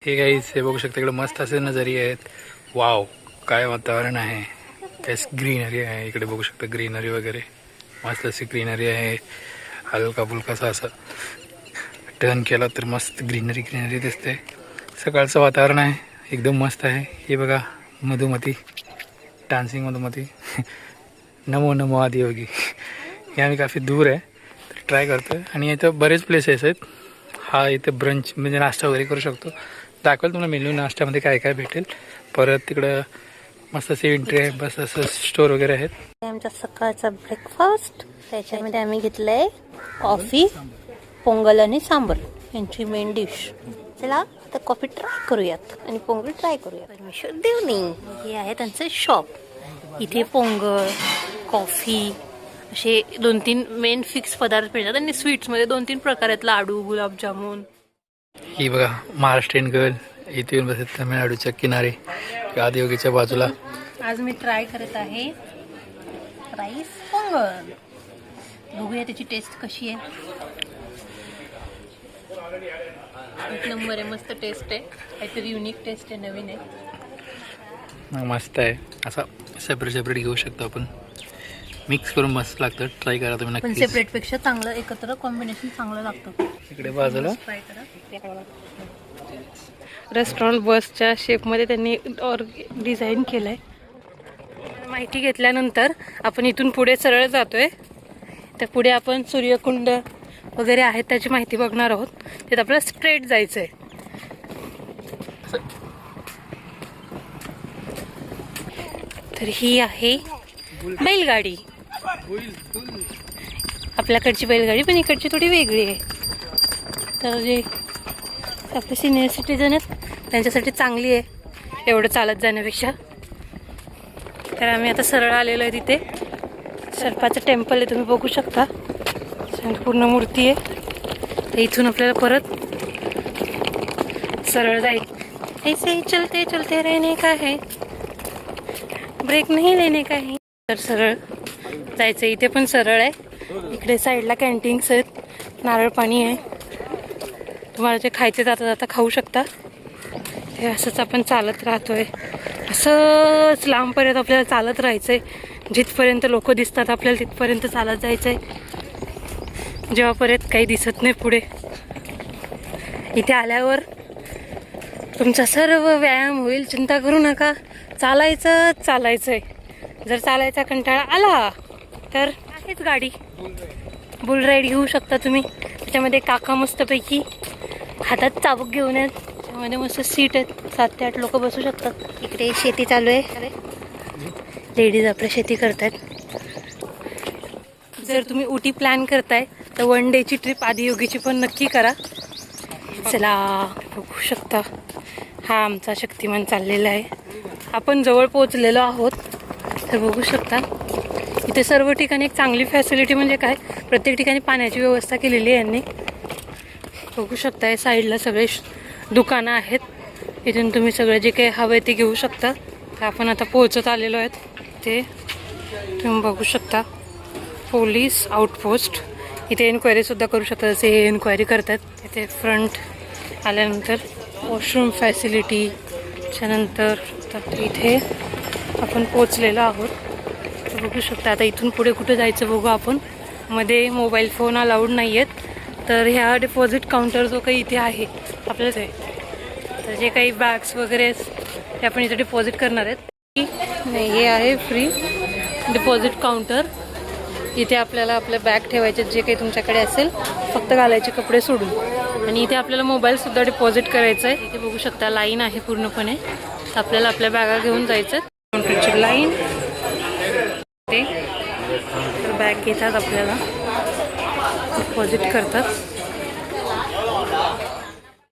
Hey guys हे बघू शकता, इकडे मस्त असे नजरिए आहेत. वाव, काय वातावरण आहे, काय ग्रीनरी आहे. इकडे बघू शकता ग्रीनरी वगैरे मस्त अशी ग्रीनरी आहे. हलका फुलकासा असं टर्न केला तर मस्त ग्रीनरी ग्रीनरी दिसते. सकाळचं वातावरण आहे, एकदम मस्त आहे. हे बघा मधुमती डान्सिंग मधुमती नमो नमो आदियोगी. हे आम्ही काफी दूर आहे तर ट्राय करतो. आणि इथं बरेच प्लेसेस आहेत. हा इथं ब्रंच म्हणजे नाश्ता वगैरे करू शकतो. दाखवेल तुम्हाला मेन्यू नाश्त्यामध्ये काय काय भेटेल. परत तिकडं मस्त असे एंट्री आहे, बस असं स्टोर वगैरे आहेत. आमचा सकाळचा ब्रेकफास्ट, त्याच्यामध्ये आम्ही घेतलंय कॉफी, पोंगल आणि सांबर यांची मेन डिश. चला आता कॉफी ट्राय करूयात आणि पोंगल ट्राय करूयात. परमेश्वर देवनी हे आहे त्यांचं शॉप. इथे पोंगल, कॉफी असे 2-3 मेन फिक्स पदार्थ मिळतात आणि स्वीट्समध्ये 2-3 प्रकार आहेत, लाडू, गुलाबजामुन. ही बघा महाराष्ट्रीयन गर्ल इथे येऊन बसत तमिळनाडूच्या किनारे आदियोगीच्या बाजूला. आज मी ट्राय करत आहे राईस पोंगल. बघूया त्याची टेस्ट कशी आहे. एक नंबर आहे, मस्त टेस्ट आहे, काहीतरी युनिक टेस्ट आहे, नवीन आहे. मस्त आहे. असा सेपरेट सेपरेट घेऊ शकतो आपण, मिक्स करून मस्त लागतं. ट्राय करा तुम्ही पण नक्की. सेपरेट पेक्षा चांगलं एकत्र कॉम्बिनेशन चांगलं लागतं. इकडे बाजूला ट्राय करा. रेस्टॉरंट बसच्या शेपमध्ये त्यांनी डिझाईन केलंय. माहिती घेतल्यानंतर आपण इथून पुढे सरळ जातोय. तर पुढे आपण सूर्यकुंड वगैरे आहेत त्याची माहिती बघणार आहोत. तिथे आपल्याला स्ट्रेट जायचंय. तर ही आहे बैलगाडी. आपल्याकडची बैलगाडी पण इकडची थोडी वेगळी आहे. तर जे आपले सिनियर सिटीजन आहेत त्यांच्यासाठी चांगली आहे एवढं चालत जाण्यापेक्षा. तर आम्ही आता सरळ आलेलो आहे. तिथे सर्पाचं टेम्पल आहे, तुम्ही बघू शकता. पूर्ण मूर्ती आहे. तर इथून आपल्याला परत सरळ जायचं. ऐसे चलते चलते रहने का है, ब्रेक नहीं लेने का है. तर सरळ जायचं. इथे पण सरळ आहे. इकडे साईडला कॅन्टीन्स आहेत, नारळ पाणी आहे, तुम्हाला जे खायचे जाता जाता खाऊ शकता. हे असंच आपण चालत राहतोय. असंच लांबपर्यंत आपल्याला चालत राहायचंय. जिथपर्यंत लोक दिसतात आपल्याला तिथपर्यंत चालत जायचंय, जेव्हापर्यंत काही दिसत नाही पुढे. इथे आल्यावर तुमचा सर्व व्यायाम होईल, चिंता करू नका. चालायचंय. जर चालायचा कंटाळा आला तर आहेच गाडी, बुल राईड घेऊ शकता तुम्ही. त्याच्यामध्ये काका मस्तपैकी हातात चाबूक घेऊन आहेत. त्यामध्ये मस्त सीट आहेत, 7 ते 8 लोक बसू शकतात. इकडे शेती चालू आहे, लेडीज आपल्या शेती करतायत. जर तुम्ही उटी प्लॅन करताय तर 1 डेची ट्रिप आदियोगीची पण नक्की करा. चला बघू शकता, हा आमचा शक्तिमान चाललेला आहे. आपण जवळ पोहोचलेलो आहोत. तर बघू शकता इथे सर्व ठिकाणी एक चांगली फॅसिलिटी म्हणजे काय, प्रत्येक ठिकाणी पाण्याची व्यवस्था केलेली आहे यांनी. बघू शकता या साईडला सगळे दुकानं आहेत. इथून तुम्ही सगळं जे काही हवं ते घेऊ शकता. तर आपण आता पोहोचत आलेलो आहेत. ते तुम्ही बघू शकता पोलीस आउटपोस्ट. इथे एन्क्वायरीसुद्धा करू शकता, जसे हे एन्क्वायरी करतात. इथे फ्रंट आल्यानंतर वॉशरूम फॅसिलिटी. त्याच्यानंतर तर इथे आपण पोचलेलो आहोत. बघू शकता. आता इथून पुढे कुठे जायचं बघू आपण. मध्ये मोबाईल फोन अलाउड नाही आहेत. तर ह्या डिपॉझिट काउंटर जो काही इथे आहे आपल्याच आहे, तर जे काही बॅग्स वगैरे ते आपण इथे डिपॉझिट करणार आहेत. नाही, हे आहे फ्री डिपॉझिट काउंटर. इथे आपल्याला आपल्या बॅग ठेवायचे जे काही तुमच्याकडे असेल, फक्त घालायचे कपडे सोडून. आणि इथे आपल्याला मोबाईलसुद्धा डिपॉझिट करायचं आहे. इथे बघू शकता लाईन आहे पूर्णपणे. तर आपल्याला आपल्या बॅगा घेऊन जायचं. काउंटरची लाईन ते बॅग घेतात, आपल्याला डिपॉझिट करतात.